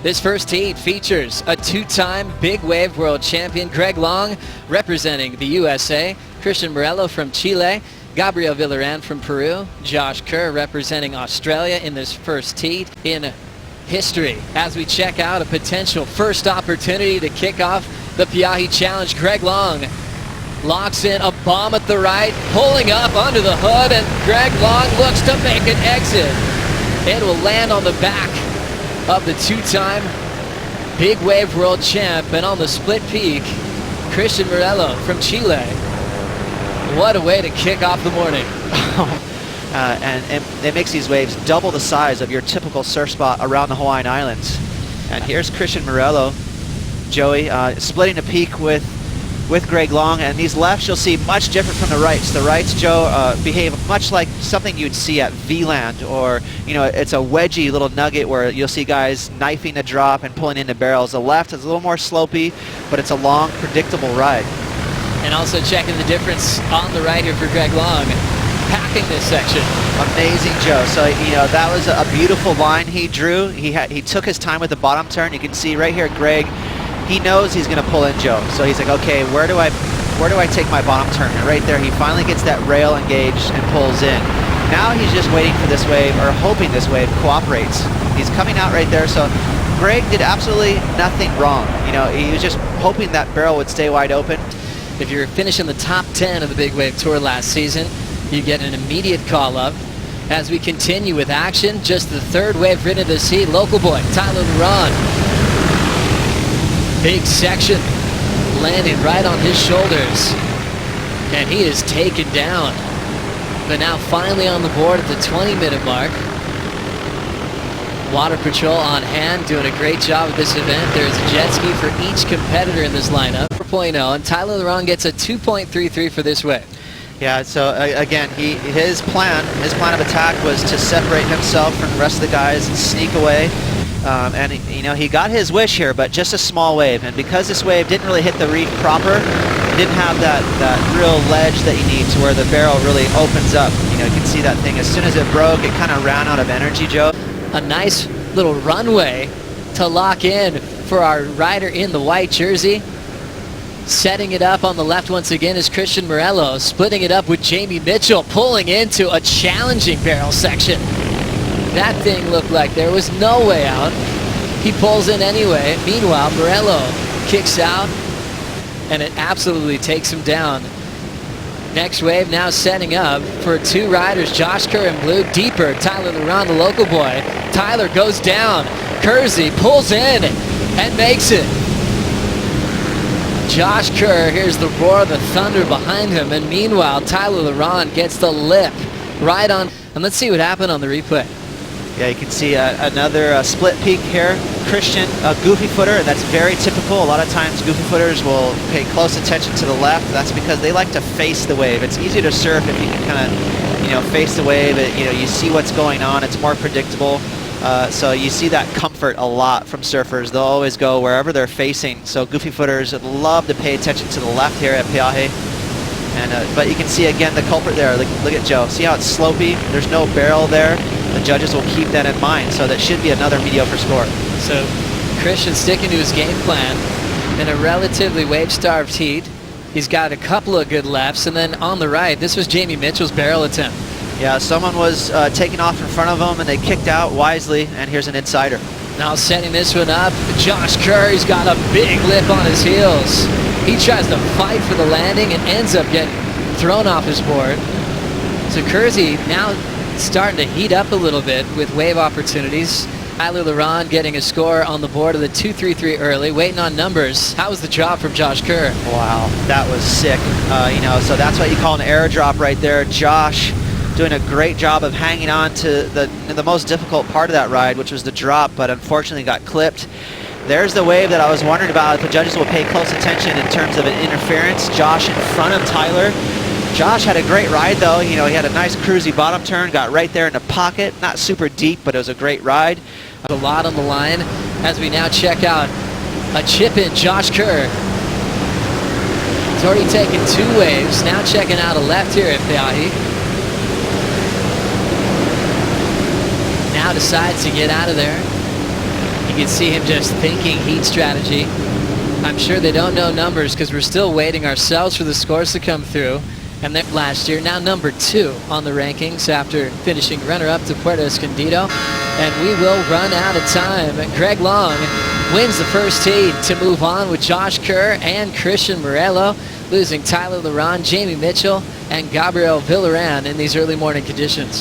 This first heat features a two-time big wave world champion, Greg Long, representing the USA, Cristian Merello from Chile, Gabriel Villaran from Peru, Josh Kerr representing Australia in this first heat in history. As we check out a potential first opportunity to kick off the Piahi Challenge, Greg Long locks in a bomb at the right, pulling up under the hood, and Greg Long looks to make an exit. It will land on the back of the two-time big wave world champ, and on the split peak, Cristian Merello from Chile. What a way to kick off the morning. And it makes these waves double the size of your typical surf spot around the Hawaiian Islands. And here's Cristian Merello, Joey, splitting a peak with Greg Long, and these lefts you'll see much different from the rights. The rights, Joe, behave much like something you'd see at Villaran, or it's a wedgy little nugget where you'll see guys knifing the drop and pulling into barrels. The left is a little more slopey, but it's a long, predictable ride. And also checking the difference on the right here for Greg Long, packing this section. Amazing, Joe. So that was a beautiful line he drew. He took his time with the bottom turn. You can see right here, Greg. He knows he's going to pull in Joe, so he's like, okay, where do I take my bottom turn? And right there, he finally gets that rail engaged and pulls in. Now he's just waiting for this wave, or hoping this wave cooperates. He's coming out right there, so Greg did absolutely nothing wrong. He was just hoping that barrel would stay wide open. If you're finishing the top 10 of the Big Wave Tour last season, you get an immediate call-up. As we continue with action, just the third wave ridden this heat, local boy Tyler Larronde. Big section landing right on his shoulders, and he is taken down. But now finally on the board at the 20-minute mark. Water Patrol on hand, doing a great job at this event. There's a jet ski for each competitor in this lineup. 4.0, and Tyler Larronde gets a 2.33 for this wave. Yeah, so again, his plan of attack was to separate himself from the rest of the guys and sneak away. And he got his wish here, but just a small wave. And because this wave didn't really hit the reef proper, it didn't have that real ledge that you need to where the barrel really opens up. You can see that thing. As soon as it broke, it kind of ran out of energy, Joe. A nice little runway to lock in for our rider in the white jersey. Setting it up on the left once again is Cristian Merello, splitting it up with Jamie Mitchell, pulling into a challenging barrel section. That thing looked like there was no way out. He pulls in anyway. Meanwhile, Merello kicks out, and it absolutely takes him down. Next wave now setting up for two riders, Josh Kerr in blue, deeper, Tyler Larronde, the local boy. Tyler goes down. Kersey pulls in and makes it. Josh Kerr, here's the roar of the thunder behind him, and meanwhile, Tyler Larronde gets the lip right on. And let's see what happened on the replay. Yeah, you can see another split peak here. Cristian, a goofy footer, and that's very typical. A lot of times goofy footers will pay close attention to the left. That's because they like to face the wave. It's easier to surf if you can kind of, face the wave. You see what's going on. It's more predictable. So you see that comfort a lot from surfers. They'll always go wherever they're facing. So goofy footers love to pay attention to the left here at Piahi. And but you can see again the culprit there. Look at Joe. See how it's slopey? There's no barrel there. The judges will keep that in mind, so that should be another mediocre score. So Cristian sticking to his game plan in a relatively wave-starved heat. He's got a couple of good lefts, and then on the right, this was Jamie Mitchell's barrel attempt. Yeah, someone was taking off in front of him, and they kicked out wisely, and here's an insider. Now setting this one up, Josh Kerr, he's got a big lip on his heels. He tries to fight for the landing and ends up getting thrown off his board. So Kersey now starting to heat up a little bit with wave opportunities. Tyler Larronde getting a score on the board of the 2.33 early, waiting on numbers. How was the drop from Josh Kerr? Wow, that was sick. So that's what you call an air drop right there. Josh doing a great job of hanging on to the most difficult part of that ride, which was the drop, but unfortunately got clipped. There's the wave that I was wondering about. The judges will pay close attention in terms of an interference. Josh in front of Tyler. Josh had a great ride though. He had a nice cruisy bottom turn, got right there in the pocket. Not super deep, but it was a great ride. A lot on the line as we now check out a chip in Josh Kerr. He's already taken two waves, now checking out a left here at Piahi. Now decides to get out of there. You can see him just thinking heat strategy. I'm sure they don't know numbers because we're still waiting ourselves for the scores to come through. And then last year, now number 2 on the rankings after finishing runner-up to Puerto Escondido. And we will run out of time. Greg Long wins the first heat to move on with Josh Kerr and Cristian Merello, losing Tyler Larronde, Jamie Mitchell, and Gabriel Villaran in these early morning conditions.